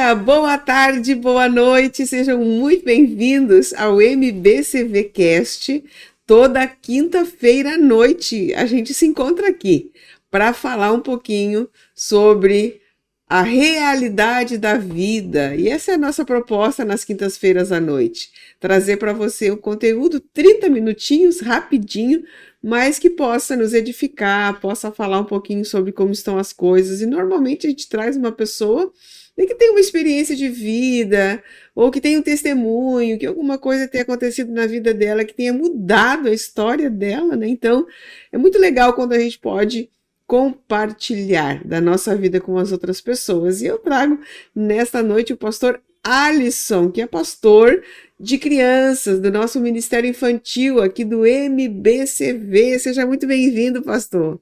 dia, boa tarde, boa noite, sejam muito bem-vindos ao MBCV Cast. Toda quinta-feira à noite a gente se encontra aqui para falar um pouquinho sobre a realidade da vida. E essa é a nossa proposta nas quintas-feiras à noite, trazer para você um conteúdo 30 minutinhos, rapidinho, mas que possa nos edificar, possa falar um pouquinho sobre como estão as coisas. E normalmente a gente traz uma pessoa que tem uma experiência de vida, ou que tem um testemunho, que alguma coisa tenha acontecido na vida dela, que tenha mudado a história dela, né? Então, é muito legal quando a gente pode compartilhar da nossa vida com as outras pessoas. E eu trago nesta noite o pastor Alisson, que é pastor de crianças do nosso Ministério Infantil aqui do MBCV. Seja muito bem-vindo, pastor.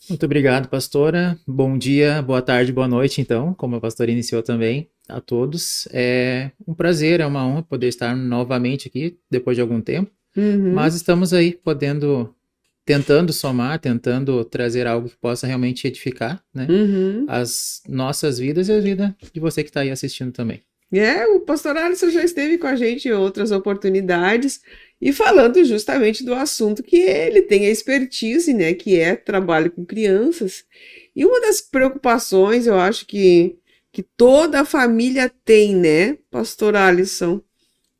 Muito obrigado, pastora. Bom dia, boa tarde, boa noite, então, como a pastora iniciou também, a todos. É um prazer, é uma honra poder estar novamente aqui, depois de algum tempo, mas estamos aí tentando somar, tentando trazer algo que possa realmente edificar, né, as nossas vidas e a vida de você que está aí assistindo também. O pastor Alisson já esteve com a gente em outras oportunidades e falando justamente do assunto que ele tem a expertise, né, que é trabalho com crianças. E uma das preocupações, eu acho que toda a família tem, né, pastor Alisson,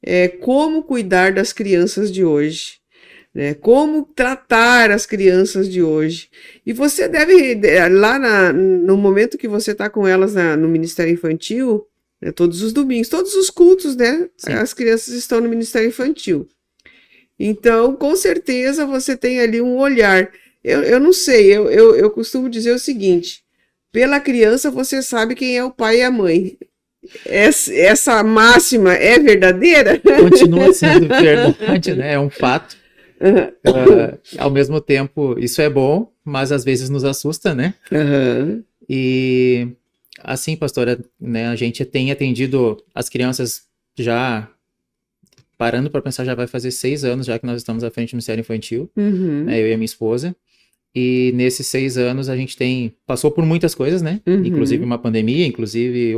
é como cuidar das crianças de hoje, né, como tratar as crianças de hoje. E você deve, lá no momento que você está com elas no Ministério Infantil, todos os domingos, todos os cultos, né? Sim. As crianças estão no Ministério Infantil. Então, com certeza, você tem ali um olhar. Eu não sei, eu costumo dizer o seguinte: pela criança, você sabe quem é o pai e a mãe. Essa máxima é verdadeira? Continua sendo verdade, né? É um fato. Ao mesmo tempo, isso é bom, mas às vezes nos assusta, né? E... assim, pastora, né, a gente tem atendido as crianças já, parando para pensar, já vai fazer 6 anos já que nós estamos à frente do Ministério Infantil, né, eu e a minha esposa, e nesses 6 anos a gente passou por muitas coisas, né, inclusive uma pandemia, inclusive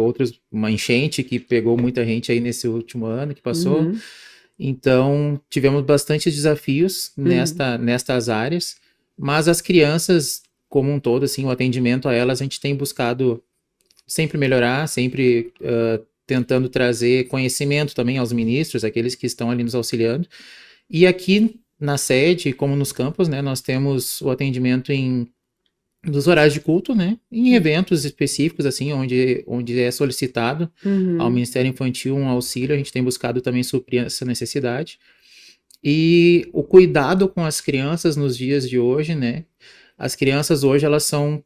uma enchente que pegou muita gente aí nesse último ano que passou, então tivemos bastante desafios nestas áreas, mas as crianças como um todo, assim, o atendimento a elas, a gente tem buscado sempre melhorar, sempre tentando trazer conhecimento também aos ministros, aqueles que estão ali nos auxiliando. E aqui na sede, como nos campos, né, nós temos o atendimento dos horários de culto, né, em eventos específicos, assim, onde é solicitado ao Ministério Infantil um auxílio, a gente tem buscado também suprir essa necessidade. E o cuidado com as crianças nos dias de hoje, né, as crianças hoje, elas são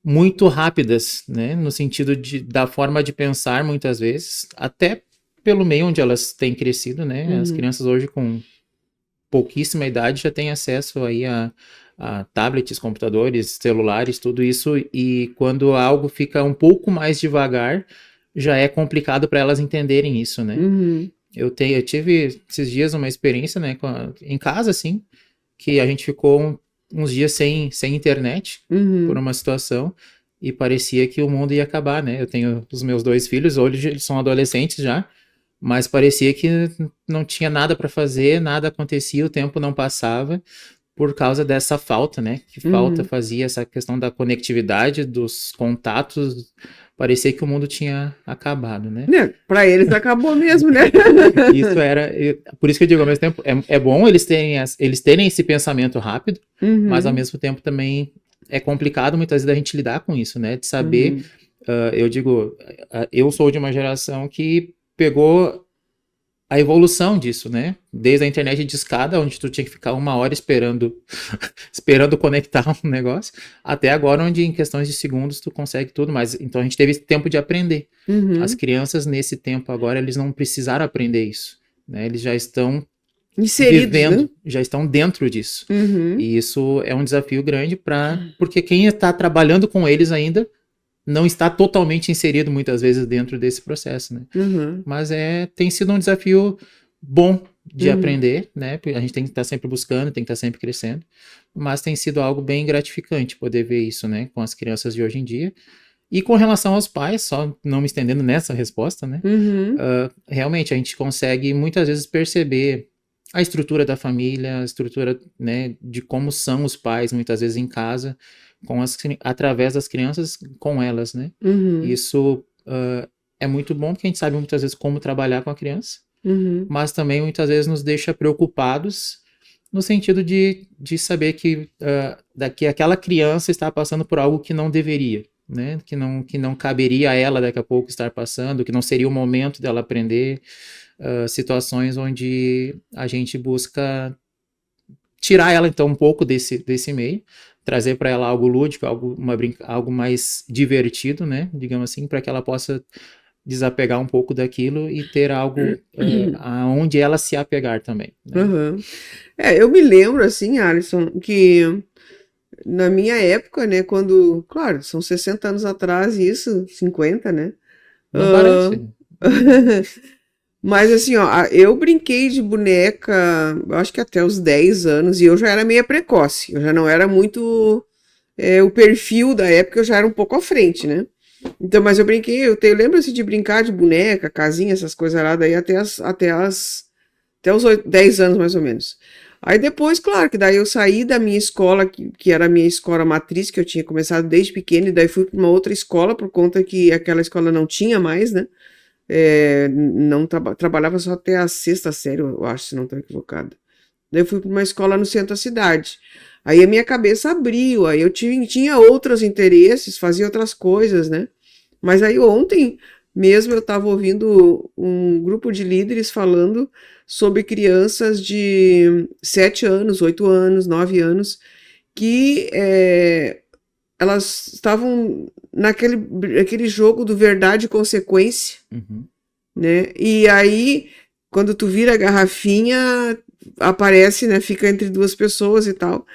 muito rápidas, né, no sentido da forma de pensar muitas vezes, até pelo meio onde elas têm crescido, né, as crianças hoje com pouquíssima idade já têm acesso aí a tablets, computadores, celulares, tudo isso, e quando algo fica um pouco mais devagar, já é complicado para elas entenderem isso, né. Eu tive esses dias uma experiência, né, em casa, assim, que a gente ficou uns dias sem internet, por uma situação, e parecia que o mundo ia acabar, né? Eu tenho os meus 2 filhos, hoje eles são adolescentes já, mas parecia que não tinha nada para fazer, nada acontecia, o tempo não passava, por causa dessa falta, né? Que falta fazia essa questão da conectividade, dos contatos, parecia que o mundo tinha acabado, né? Para eles acabou mesmo, né? Isso por isso que eu digo, ao mesmo tempo, é bom eles terem esse pensamento rápido, mas ao mesmo tempo também é complicado muitas vezes a gente lidar com isso, né? De saber, eu digo, eu sou de uma geração que pegou a evolução disso, né? Desde a internet de escada, onde tu tinha que ficar 1 hora esperando conectar um negócio, até agora, onde em questões de segundos tu consegue tudo, mas então a gente teve tempo de aprender. As crianças nesse tempo agora, eles não precisaram aprender isso, né? Eles já estão inseridos, vivendo, né? Já estão dentro disso. E isso é um desafio grande porque quem está trabalhando com eles ainda não está totalmente inserido muitas vezes dentro desse processo, né? Mas tem sido um desafio bom de aprender, né? A gente tem que estar sempre buscando, tem que estar sempre crescendo, mas tem sido algo bem gratificante poder ver isso, né? Com as crianças de hoje em dia. E com relação aos pais, só não me estendendo nessa resposta, né? Realmente a gente consegue muitas vezes perceber a estrutura da família, a estrutura, né, de como são os pais, muitas vezes em casa, através das crianças, com elas, né? Isso é muito bom, porque a gente sabe muitas vezes como trabalhar com a criança, mas também muitas vezes nos deixa preocupados no sentido de saber que aquela criança está passando por algo que não deveria, né? Que não caberia a ela daqui a pouco estar passando, que não seria o momento dela aprender, situações onde a gente busca tirar ela então um pouco desse meio, trazer para ela algo lúdico, algo mais divertido, né? Digamos assim, para que ela possa desapegar um pouco daquilo e ter algo aonde ela se apegar também, né? Eu me lembro, assim, Alisson, que na minha época, né, quando, claro, são 60 anos atrás isso, 50, né? Não parece. Mas assim, ó, eu brinquei de boneca, eu acho que até os 10 anos, e eu já era meio precoce, eu já não era muito, o perfil da época eu já era um pouco à frente, né? Então, mas eu brinquei, eu lembro assim de brincar de boneca, casinha, essas coisas lá, daí até os 10 anos mais ou menos. Aí depois, claro, que daí eu saí da minha escola, que era a minha escola matriz, que eu tinha começado desde pequeno, e daí fui para uma outra escola, por conta que aquela escola não tinha mais, né? Não trabalhava só até a 6ª série, eu acho, se não estou equivocado. Daí eu fui para uma escola no centro da cidade. Aí a minha cabeça abriu, aí eu tinha outros interesses, fazia outras coisas, né? Mas aí ontem mesmo eu estava ouvindo um grupo de líderes falando sobre crianças de 7 anos, 8 anos, 9 anos, que elas estavam naquele jogo do verdade e consequência, né? E aí, quando tu vira a garrafinha, aparece, né? Fica entre duas pessoas e tal.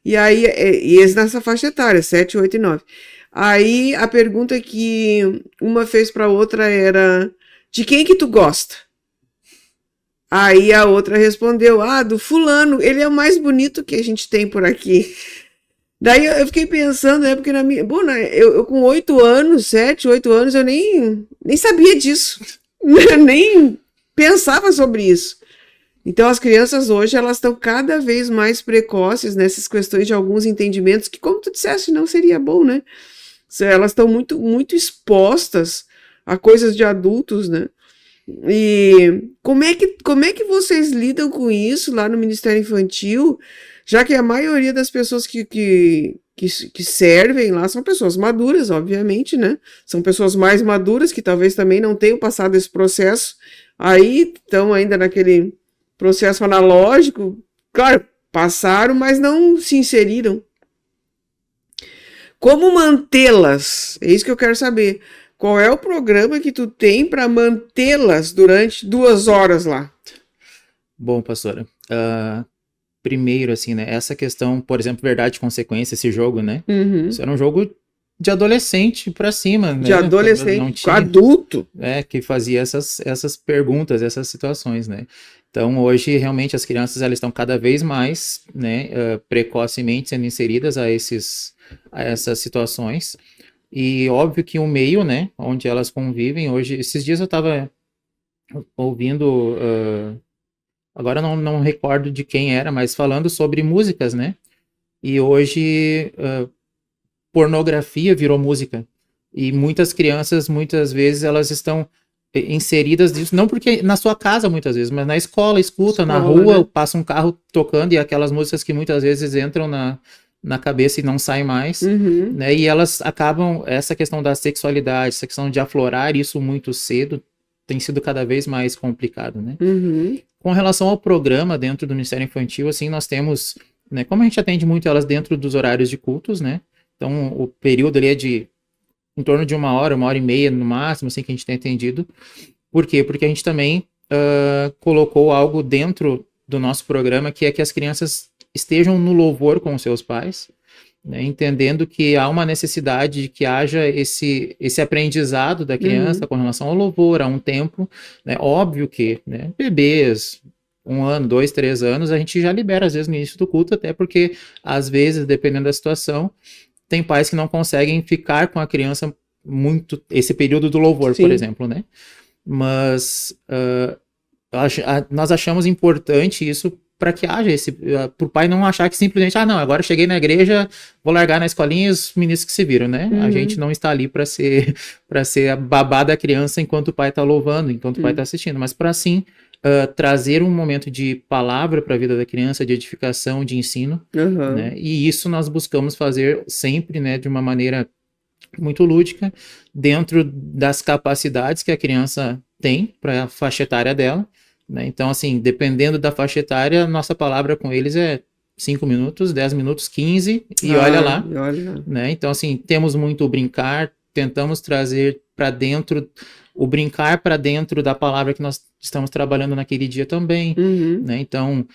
E aí, eles nessa faixa etária, 7, 8 e 9. Aí, a pergunta que uma fez para a outra era: de quem que tu gosta? Aí a outra respondeu: do fulano, ele é o mais bonito que a gente tem por aqui. Daí eu fiquei pensando, né, porque eu com 8 anos, 7, 8 anos, eu nem sabia disso, nem pensava sobre isso. Então as crianças hoje, elas estão cada vez mais precoces nessas questões de alguns entendimentos que, como tu disseste, não seria bom, né? Elas estão muito, muito expostas a coisas de adultos, né? E como é que vocês lidam com isso lá no Ministério Infantil, já que a maioria das pessoas que servem lá são pessoas maduras, obviamente, né? São pessoas mais maduras que talvez também não tenham passado esse processo, aí estão ainda naquele processo analógico, claro, passaram, mas não se inseriram. Como mantê-las? É isso que eu quero saber. Qual é o programa que tu tem para mantê-las durante 2 horas lá? Bom, pastora, primeiro, assim, né, essa questão, por exemplo, verdade e consequência, esse jogo, né? Isso era um jogo de adolescente para cima, né? De adolescente, não tinha, adulto. Que fazia essas perguntas, essas situações, né? Então, hoje, realmente, as crianças, elas estão cada vez mais, né, precocemente sendo inseridas a essas situações. E óbvio que o meio, né, onde elas convivem hoje, esses dias eu estava ouvindo, agora não recordo de quem era, mas falando sobre músicas, né? E hoje pornografia virou música. E muitas crianças, muitas vezes, elas estão inseridas nisso, não porque na sua casa muitas vezes, mas na escola, escuta, na rua, né? Passa um carro tocando e aquelas músicas que muitas vezes entram na cabeça e não saem mais, né? E elas acabam, essa questão da sexualidade, essa questão de aflorar isso muito cedo, tem sido cada vez mais complicado, né? Com relação ao programa dentro do Ministério Infantil, assim, nós temos, né, como a gente atende muito elas dentro dos horários de cultos, né? Então, o período ali é em torno de 1 hora, 1h30 no máximo, assim, que a gente tem atendido. Por quê? Porque a gente também colocou algo dentro do nosso programa, que é que as crianças estejam no louvor com os seus pais, né, entendendo que há uma necessidade de que haja esse aprendizado da criança com relação ao louvor, a um tempo, né, óbvio que, né, bebês, 1 ano, 2, 3 anos, a gente já libera às vezes no início do culto, até porque às vezes, dependendo da situação, tem pais que não conseguem ficar com a criança muito esse período do louvor, por exemplo, né? Mas nós achamos importante isso para que haja para o pai não achar que simplesmente, não, agora eu cheguei na igreja, vou largar na escolinha e os ministros que se viram, né? A gente não está ali para ser a babá da criança enquanto o pai está louvando, enquanto o pai está assistindo, mas para sim trazer um momento de palavra para a vida da criança, de edificação, de ensino, né? E isso nós buscamos fazer sempre, né, de uma maneira muito lúdica, dentro das capacidades que a criança tem para a faixa etária dela, né? Então, assim, dependendo da faixa etária, nossa palavra com eles é 5 minutos, 10 minutos, 15, e olha lá, né? Então, assim, temos muito o brincar, tentamos trazer para dentro, o brincar para dentro da palavra que nós estamos trabalhando naquele dia também, né? Então,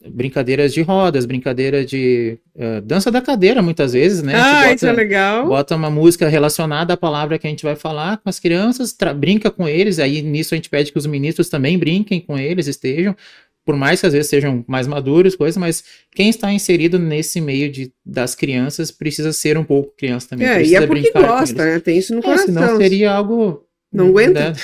brincadeiras de rodas, brincadeira de dança da cadeira, muitas vezes, né? Isso é legal. Bota uma música relacionada à palavra que a gente vai falar com as crianças, brinca com eles, aí nisso a gente pede que os ministros também brinquem com eles, estejam, por mais que às vezes sejam mais maduros, coisa, mas quem está inserido nesse meio das crianças precisa ser um pouco criança também. E é porque gosta, né? Tem isso no coração. Senão seria algo... Não aguenta? Né?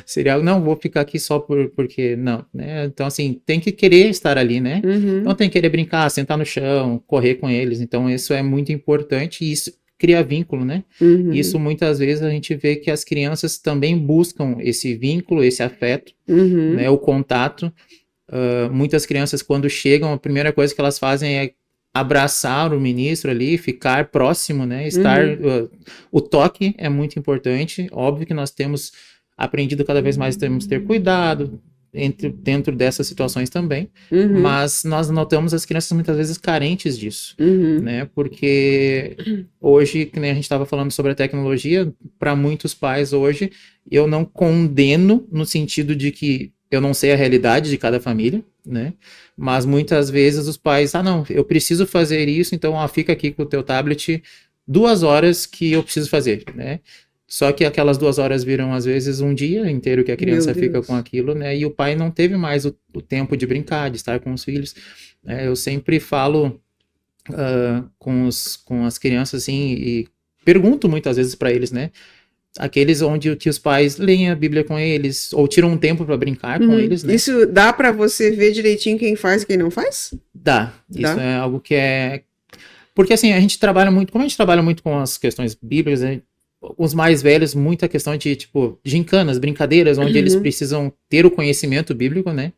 Seria algo, não, vou ficar aqui só porque não, né? Então, assim, tem que querer estar ali, né? Então, tem que querer brincar, sentar no chão, correr com eles. Então, isso é muito importante e isso cria vínculo, né? Isso, muitas vezes, a gente vê que as crianças também buscam esse vínculo, esse afeto, né? O contato. Muitas crianças, quando chegam, a primeira coisa que elas fazem é abraçar o ministro ali, ficar próximo, né? Estar... o toque é muito importante. Óbvio que nós temos aprendido cada vez mais, temos que ter cuidado dentro dessas situações também, mas nós notamos as crianças muitas vezes carentes disso, né? Porque hoje, que nem a gente estava falando sobre a tecnologia, para muitos pais hoje, eu não condeno no sentido de que eu não sei a realidade de cada família, né? Mas muitas vezes os pais, não, eu preciso fazer isso, então fica aqui com o teu tablet 2 horas que eu preciso fazer, né? Só que aquelas 2 horas viram, às vezes, um dia inteiro que a criança fica com aquilo, né? E o pai não teve mais o tempo de brincar, de estar com os filhos. Eu sempre falo com as crianças, assim, e pergunto muitas vezes para eles, né? Aqueles onde que os pais leem a Bíblia com eles, ou tiram um tempo para brincar com eles, né? Isso dá para você ver direitinho quem faz e quem não faz? Dá. Isso é algo que é... Porque, assim, a gente trabalha muito... Como a gente trabalha muito com as questões bíblicas, né? Os mais velhos, muita questão de, tipo, gincanas, brincadeiras, onde eles precisam ter o conhecimento bíblico, né?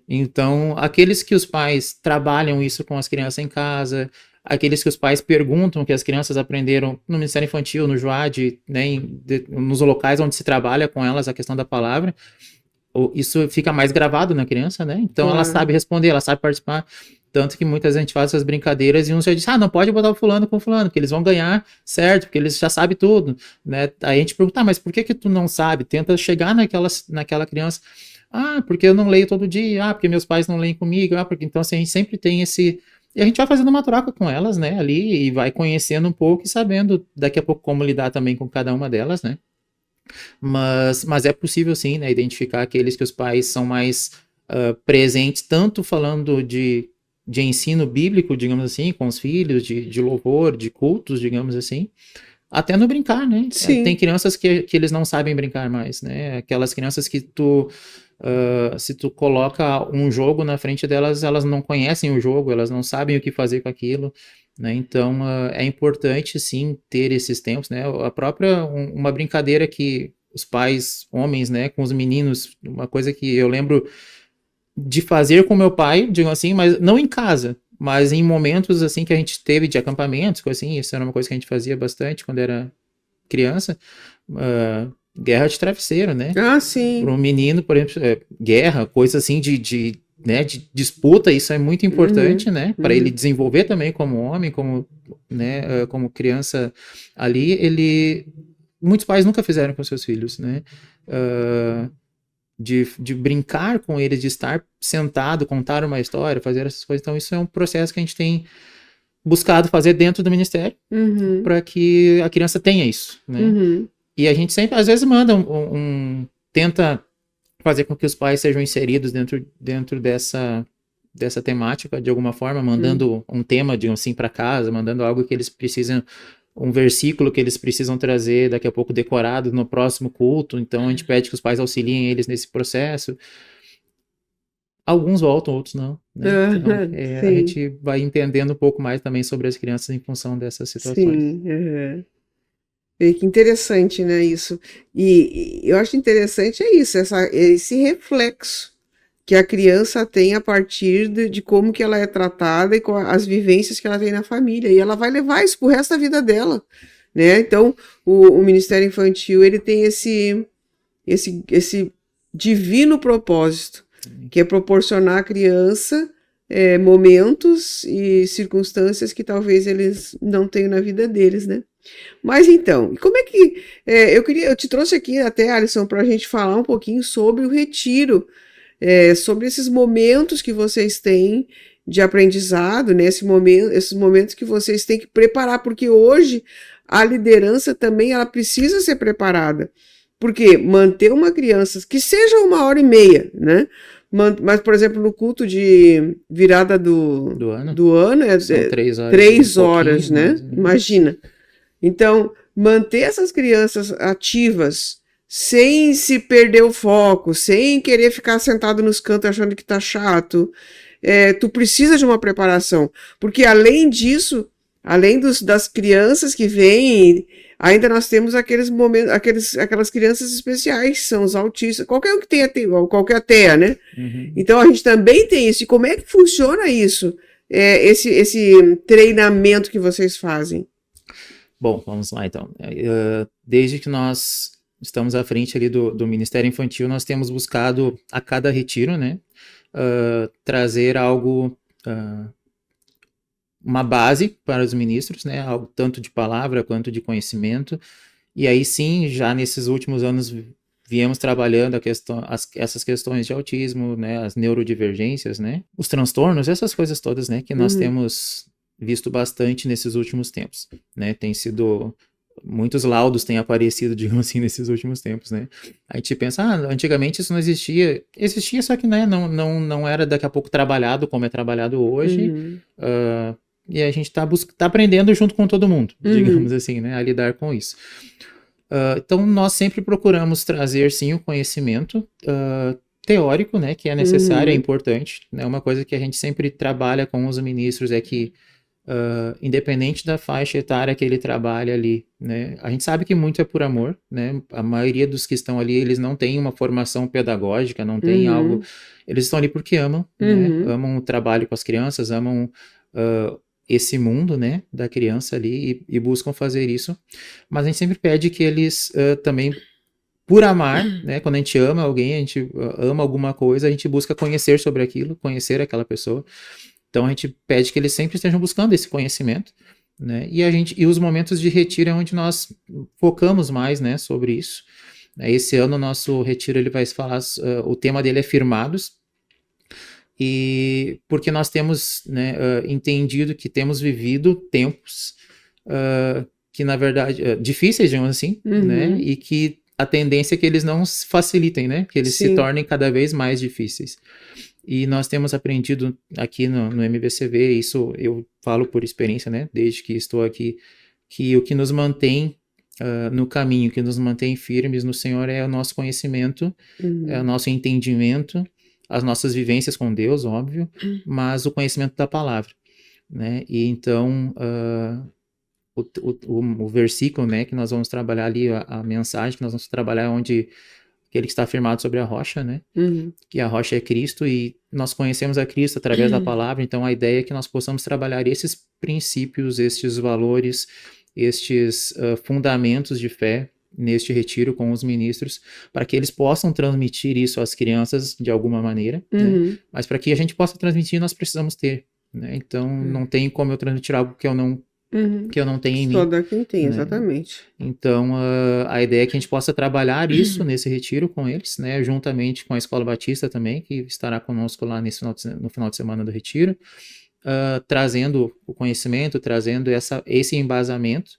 Então, aqueles que os pais trabalham isso com as crianças em casa... Aqueles que os pais perguntam que as crianças aprenderam no Ministério Infantil, no JOAD, né, nos locais onde se trabalha com elas a questão da palavra, isso fica mais gravado na criança, né? Então ela sabe responder, ela sabe participar, tanto que muitas vezes a gente faz essas brincadeiras e uns já diz, não pode botar o fulano com o fulano, porque eles vão ganhar, certo? Porque eles já sabem tudo, né? Aí a gente pergunta, mas por que tu não sabe? Tenta chegar naquela criança, porque eu não leio todo dia, porque meus pais não leem comigo, porque então assim, a gente sempre tem esse... E a gente vai fazendo uma troca com elas, né, ali, e vai conhecendo um pouco e sabendo daqui a pouco como lidar também com cada uma delas, né. Mas é possível, sim, né, identificar aqueles que os pais são mais presentes, tanto falando de ensino bíblico, digamos assim, com os filhos, de louvor, de cultos, digamos assim, até no brincar, né. Sim. Tem crianças que eles não sabem brincar mais, né, aquelas crianças que se tu coloca um jogo na frente delas, elas não conhecem o jogo, elas não sabem o que fazer com aquilo, né? Então é importante sim ter esses tempos, né? A própria uma brincadeira que os pais, homens, né, com os meninos, uma coisa que eu lembro de fazer com meu pai, digo assim, mas não em casa, mas em momentos assim que a gente teve de acampamentos, assim, isso era uma coisa que a gente fazia bastante quando era criança. Guerra de travesseiro, né? Sim. Para um menino, por exemplo, guerra, coisa assim de disputa, isso é muito importante, né? Para ele desenvolver também como homem, como, né, como criança ali, muitos pais nunca fizeram com seus filhos, né? De brincar com eles, de estar sentado, contar uma história, fazer essas coisas. Então, isso é um processo que a gente tem buscado fazer dentro do ministério para que a criança tenha isso, né? E a gente sempre, às vezes, manda tenta fazer com que os pais sejam inseridos dentro dessa temática, de alguma forma, mandando um tema, digamos assim, para casa, mandando algo que eles precisam um versículo que eles precisam trazer daqui a pouco decorado no próximo culto, então a gente pede que os pais auxiliem eles nesse processo. Alguns voltam, outros não, né? Então, a gente vai entendendo um pouco mais também sobre as crianças em função dessas situações. Sim, que interessante, né, isso. E eu acho interessante isso, esse reflexo que a criança tem a partir de como que ela é tratada e com as vivências que ela tem na família. E ela vai levar isso pro resto da vida dela, né? Então, o Ministério Infantil, ele tem esse divino propósito, que é proporcionar à criança momentos e circunstâncias que talvez eles não tenham na vida deles, né? Mas então, como é que... eu te trouxe aqui até, Alisson, para a gente falar um pouquinho sobre o retiro, sobre esses momentos que vocês têm de aprendizado, né? Esses momentos que vocês têm que preparar, porque hoje a liderança também ela precisa ser preparada. Porque manter uma criança, que seja 1h30, né? Mas, por exemplo, no culto de virada do ano são 3 horas, 3 horas, né? Imagina. Então, manter essas crianças ativas, sem se perder o foco, sem querer ficar sentado nos cantos achando que tá chato, tu precisa de uma preparação. Porque, além disso, além das crianças que vêm, ainda nós temos aqueles momentos, aquelas crianças especiais, que são os autistas, qualquer um que tenha, qualquer TEA, né? Uhum. Então a gente também tem isso. E como é que funciona isso? Esse treinamento que vocês fazem? Bom, vamos lá então. Desde que nós estamos à frente ali do Ministério Infantil, nós temos buscado a cada retiro, né? Trazer algo... uma base para os ministros, né, tanto de palavra quanto de conhecimento, e aí sim, já nesses últimos anos viemos trabalhando essas questões de autismo, né, as neurodivergências, né, os transtornos, essas coisas todas, né, que nós temos visto bastante nesses últimos tempos, né, tem sido... Muitos laudos têm aparecido, digamos assim, nesses últimos tempos, né? A gente pensa, antigamente isso não existia. Existia, só que né, não era daqui a pouco trabalhado como é trabalhado hoje. E a gente está aprendendo junto com todo mundo, digamos assim, né? A lidar com isso. Então, nós sempre procuramos trazer, sim, o conhecimento teórico, né? Que é necessário, é importante. Né? Uma coisa que a gente sempre trabalha com os ministros é que independente da faixa etária que ele trabalha ali, né? A gente sabe que muito é por amor, né? A maioria dos que estão ali, eles não têm uma formação pedagógica, não tem algo... Eles estão ali porque amam, né? Amam o trabalho com as crianças, amam esse mundo, né? Da criança ali e buscam fazer isso. Mas a gente sempre pede que eles também, por amar, né? Quando a gente ama alguém, a gente ama alguma coisa, a gente busca conhecer sobre aquilo, conhecer aquela pessoa. Então a gente pede que eles sempre estejam buscando esse conhecimento, né? E os momentos de retiro é onde nós focamos mais, né, sobre isso. Esse ano o nosso retiro ele vai falar, o tema dele é firmados, e porque nós temos, né, entendido que temos vivido tempos que na verdade difíceis, digamos assim, né? E que a tendência é que eles não facilitem, né? Que eles se tornem cada vez mais difíceis. E nós temos aprendido aqui no MBCV, isso eu falo por experiência, né, desde que estou aqui, que o que nos mantém no caminho, que nos mantém firmes no Senhor é o nosso conhecimento, é o nosso entendimento, as nossas vivências com Deus, óbvio, mas o conhecimento da palavra, né, e então o versículo, né, que nós vamos trabalhar ali, a mensagem que nós vamos trabalhar é onde aquele que está afirmado sobre a rocha, né? Que a rocha é Cristo e nós conhecemos a Cristo através da palavra, então a ideia é que nós possamos trabalhar esses princípios, estes valores, estes fundamentos de fé neste retiro com os ministros, para que eles possam transmitir isso às crianças de alguma maneira, né? Mas para que a gente possa transmitir, nós precisamos ter, né? Então não tem como eu transmitir algo que eu não tenho em mim. Só dá quem tem, né? Exatamente. Então, a ideia é que a gente possa trabalhar isso nesse retiro com eles, né? Juntamente com a Escola Batista também, que estará conosco lá no final de semana do retiro, trazendo o conhecimento, trazendo esse embasamento,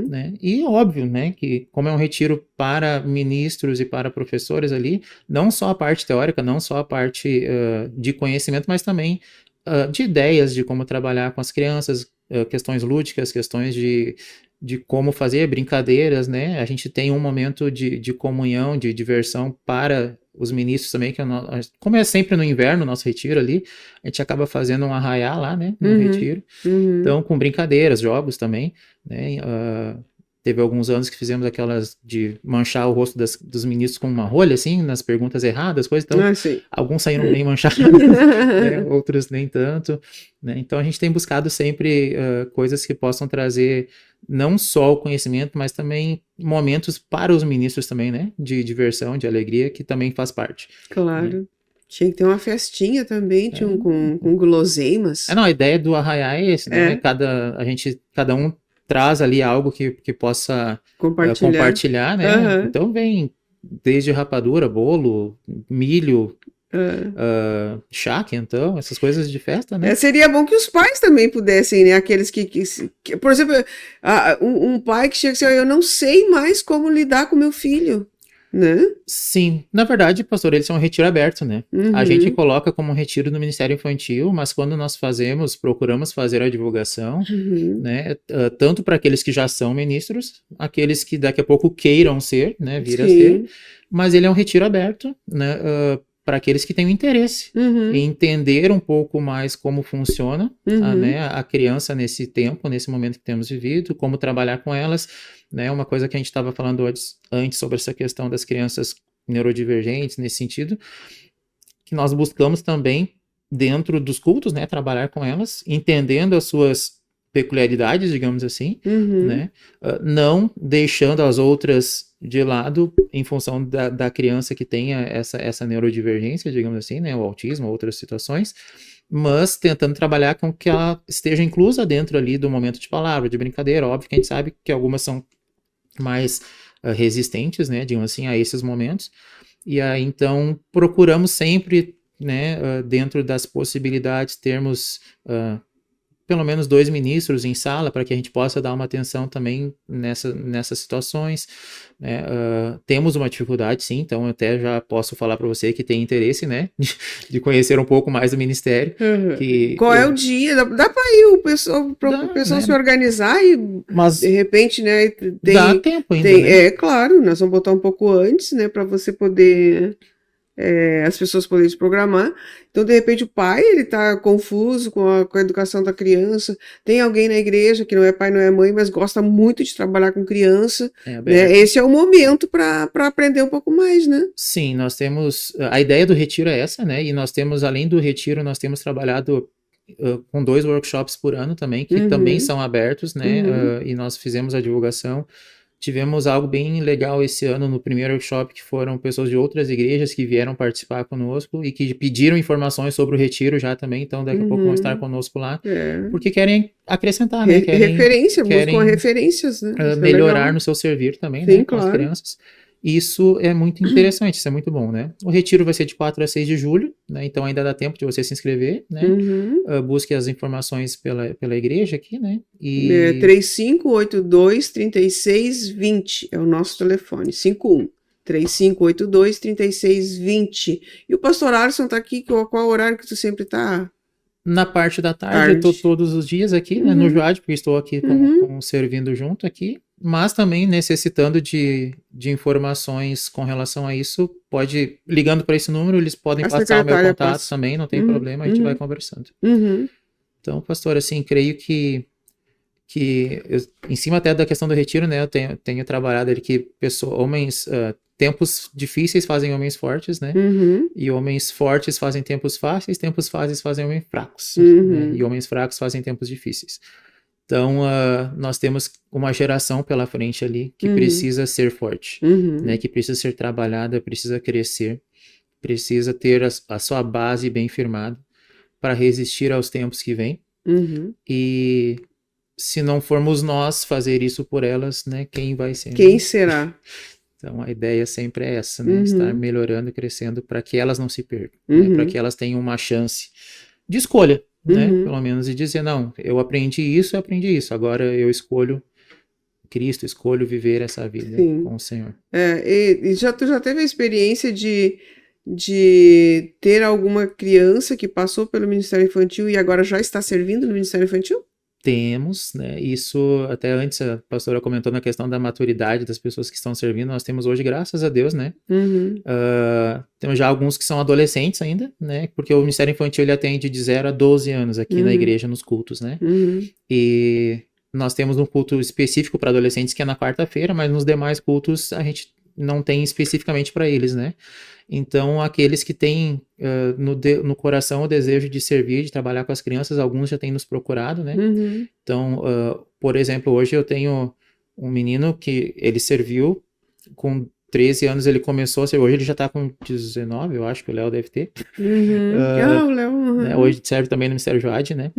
né? E óbvio, né, que como é um retiro para ministros e para professores ali, não só a parte teórica, não só a parte de conhecimento, mas também de ideias de como trabalhar com as crianças, questões lúdicas, questões de de como fazer brincadeiras, né? A gente tem um momento de comunhão, de diversão para os ministros também, como é sempre no inverno, nosso retiro ali, a gente acaba fazendo um arraiá lá, né, no retiro. Então, com brincadeiras, jogos também, né? Teve alguns anos que fizemos aquelas de manchar o rosto dos ministros com uma rolha, assim, nas perguntas erradas, coisas. Então, alguns saíram bem manchados, né? Outros nem tanto, né? Então, a gente tem buscado sempre coisas que possam trazer não só o conhecimento, mas também momentos para os ministros também, né? De diversão, de alegria, que também faz parte. Claro. Né? Tinha que ter uma festinha também, com guloseimas. Não, a ideia do arraiá é esse, né? Cada um traz ali algo que possa compartilhar, né? Então vem desde rapadura, bolo, milho, chá, então, essas coisas de festa, né? Seria bom que os pais também pudessem, né? Aqueles que por exemplo, um pai que chega assim, eu não sei mais como lidar com meu filho. Né? Sim, na verdade, pastor, eles são um retiro aberto, né? A gente coloca como um retiro no Ministério Infantil, mas quando nós procuramos fazer a divulgação, né? Tanto para aqueles que já são ministros, aqueles que daqui a pouco queiram ser, né? Vir a ser, mas ele é um retiro aberto, né? Para aqueles que têm interesse em entender um pouco mais como funciona né? A criança nesse tempo, nesse momento que temos vivido, como trabalhar com elas, né? Uma coisa que a gente estava falando antes sobre essa questão das crianças neurodivergentes, nesse sentido, que nós buscamos também, dentro dos cultos, né? Trabalhar com elas, entendendo as suas peculiaridades, digamos assim, né? Não deixando as outras de lado em função da criança que tenha essa neurodivergência, digamos assim, né? O autismo, outras situações, mas tentando trabalhar com que ela esteja inclusa dentro ali do momento de palavra, de brincadeira. Óbvio que a gente sabe que algumas são mais resistentes, né, digamos assim, a esses momentos. E aí, então, procuramos sempre, né, dentro das possibilidades, termos pelo menos 2 ministros em sala, para que a gente possa dar uma atenção também nessas situações. Né? Temos uma dificuldade, sim, então eu até já posso falar para você que tem interesse, né, de conhecer um pouco mais do ministério. Qual é o dia? Dá para ir o pessoal né? Se organizar e, de repente, né, dá tempo ainda, né? Claro, nós vamos botar um pouco antes, né, para você poder... as pessoas poderem se programar. Então, de repente, o pai ele está confuso com a educação da criança. Tem alguém na igreja que não é pai, não é mãe, mas gosta muito de trabalhar com criança. Né? Esse é o momento para aprender um pouco mais, né? Sim, nós temos... A ideia do retiro é essa, né? E nós temos, além do retiro, nós temos trabalhado com 2 workshops por ano também, que também são abertos, né? E nós fizemos a divulgação. Tivemos algo bem legal esse ano no primeiro workshop, que foram pessoas de outras igrejas que vieram participar conosco e que pediram informações sobre o retiro já também, então daqui a pouco vão estar conosco lá, porque querem acrescentar, né? Buscam referências, né? Melhorar no seu servir também, sim, né? Com as crianças. Isso é muito interessante, isso é muito bom, né? O retiro vai ser de 4 a 6 de julho, né? Então ainda dá tempo de você se inscrever, né? Busque as informações pela igreja aqui, né? 3582-3620 é o nosso telefone, 51-3582-3620. E o pastor Alisson está aqui, qual horário que tu sempre está? Na parte da tarde, eu estou todos os dias aqui, né, no Joad, porque estou aqui servindo junto aqui, mas também necessitando de informações com relação a isso, ligando para esse número, eles podem passar o meu contato também, não tem problema, a gente vai conversando. Então, pastor, assim, creio que em cima até da questão do retiro, né, eu tenho trabalhado ali que homens... tempos difíceis fazem homens fortes, né? E homens fortes fazem tempos fáceis fazem homens fracos. Né? E homens fracos fazem tempos difíceis. Então, nós temos uma geração pela frente ali que precisa ser forte, né? Que precisa ser trabalhada, precisa crescer, precisa ter a sua base bem firmada para resistir aos tempos que vêm. E se não formos nós fazer isso por elas, né? Quem vai ser? Quem será? Então, a ideia sempre é essa, né? Estar melhorando e crescendo para que elas não se percam, né? Para que elas tenham uma chance de escolha, né? Pelo menos, e dizer, não, eu aprendi isso, agora eu escolho Cristo, escolho viver essa vida com o Senhor. Tu já teve a experiência de ter alguma criança que passou pelo Ministério Infantil e agora já está servindo no Ministério Infantil? Temos, né? Isso até antes a pastora comentou na questão da maturidade das pessoas que estão servindo. Nós temos hoje, graças a Deus, né? Temos já alguns que são adolescentes ainda, né? Porque o Ministério Infantil ele atende de 0 a 12 anos aqui na igreja, nos cultos, né? E nós temos um culto específico para adolescentes que é na quarta-feira, mas nos demais cultos a gente não tem especificamente para eles, né? Então, aqueles que têm no coração o desejo de servir, de trabalhar com as crianças, alguns já têm nos procurado, né? Então, por exemplo, hoje eu tenho um menino que ele serviu com 13 anos, ele começou a servir, hoje ele já está com 19, eu acho que o Léo deve ter. O Léo. Né, hoje serve também no Ministério Joad, né?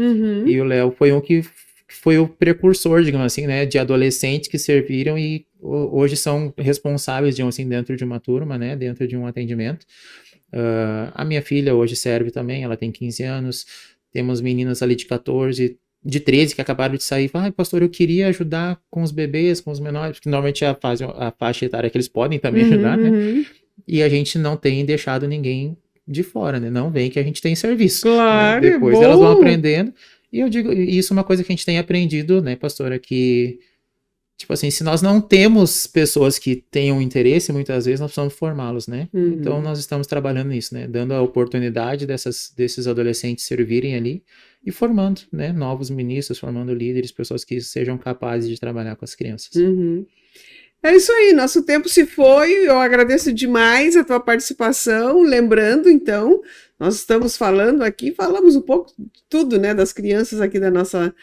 E o Léo foi um que foi o precursor, digamos assim, né, de adolescentes que serviram e hoje são responsáveis, digamos assim, dentro de uma turma, né, dentro de um atendimento. A minha filha hoje serve também, ela tem 15 anos, temos meninas ali de 14, de 13 que acabaram de sair, falam, pastor, eu queria ajudar com os bebês, com os menores, porque normalmente é a faixa etária que eles podem também ajudar, né, e a gente não tem deixado ninguém de fora, né, não vem que a gente tem serviço. Claro, né? Depois elas vão aprendendo. E eu digo, isso é uma coisa que a gente tem aprendido, né, pastora, que, tipo assim, se nós não temos pessoas que tenham interesse, muitas vezes nós precisamos formá-los, né? Então nós estamos trabalhando nisso, né, dando a oportunidade desses adolescentes servirem ali e formando, né, novos ministros, formando líderes, pessoas que sejam capazes de trabalhar com as crianças. É isso aí, nosso tempo se foi, eu agradeço demais a tua participação, lembrando, então, nós estamos falando aqui, falamos um pouco de tudo, né, das crianças aqui da nossa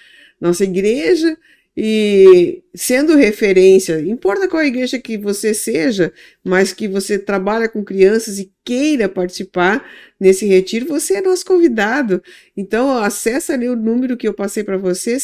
igreja, e sendo referência, importa qual igreja que você seja, mas que você trabalha com crianças e queira participar nesse retiro, você é nosso convidado. Então, acessa ali o número que eu passei para você,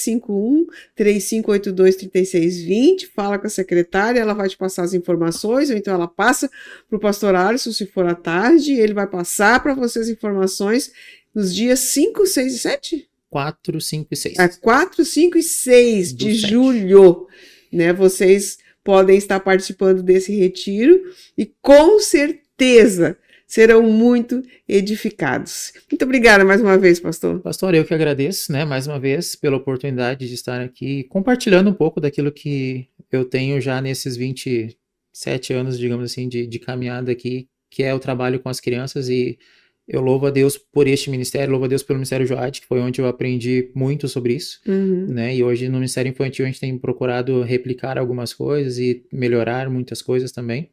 51-3582-3620, fala com a secretária, ela vai te passar as informações, ou então ela passa para o pastor Alisson, se for à tarde, ele vai passar para você as informações nos dias 5, 6 e 7? 4, 5 e 6. 4, 5 e 6 de julho, né? Vocês podem estar participando desse retiro e com certeza serão muito edificados. Muito obrigada mais uma vez, pastor. Pastor, eu que agradeço, né, mais uma vez pela oportunidade de estar aqui compartilhando um pouco daquilo que eu tenho já nesses 27 anos, digamos assim, de caminhada aqui, que é o trabalho com as crianças, e eu louvo a Deus por este ministério, louvo a Deus pelo Ministério Joad, que foi onde eu aprendi muito sobre isso, né? E hoje no Ministério Infantil a gente tem procurado replicar algumas coisas e melhorar muitas coisas também.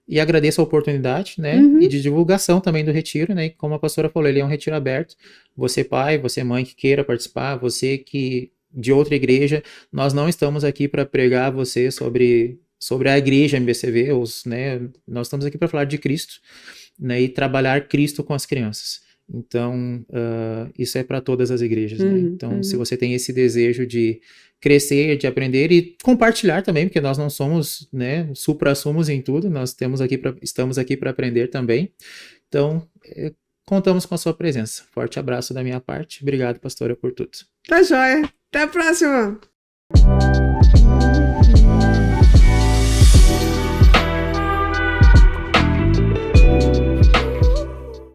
E agradeço a oportunidade, né? E de divulgação também do retiro, né? E como a pastora falou, ele é um retiro aberto. Você pai, você mãe que queira participar, você que de outra igreja, nós não estamos aqui para pregar a você sobre a igreja MBCV, né? Nós estamos aqui para falar de Cristo, né, e trabalhar Cristo com as crianças. Então, isso é para todas as igrejas, né? Então, se você tem esse desejo de crescer, de aprender e compartilhar também, porque nós não somos, né, supra-sumos em tudo, nós estamos aqui para aprender também. Então, contamos com a sua presença. Forte abraço da minha parte. Obrigado, pastora, por tudo. Tá joia. Até a próxima.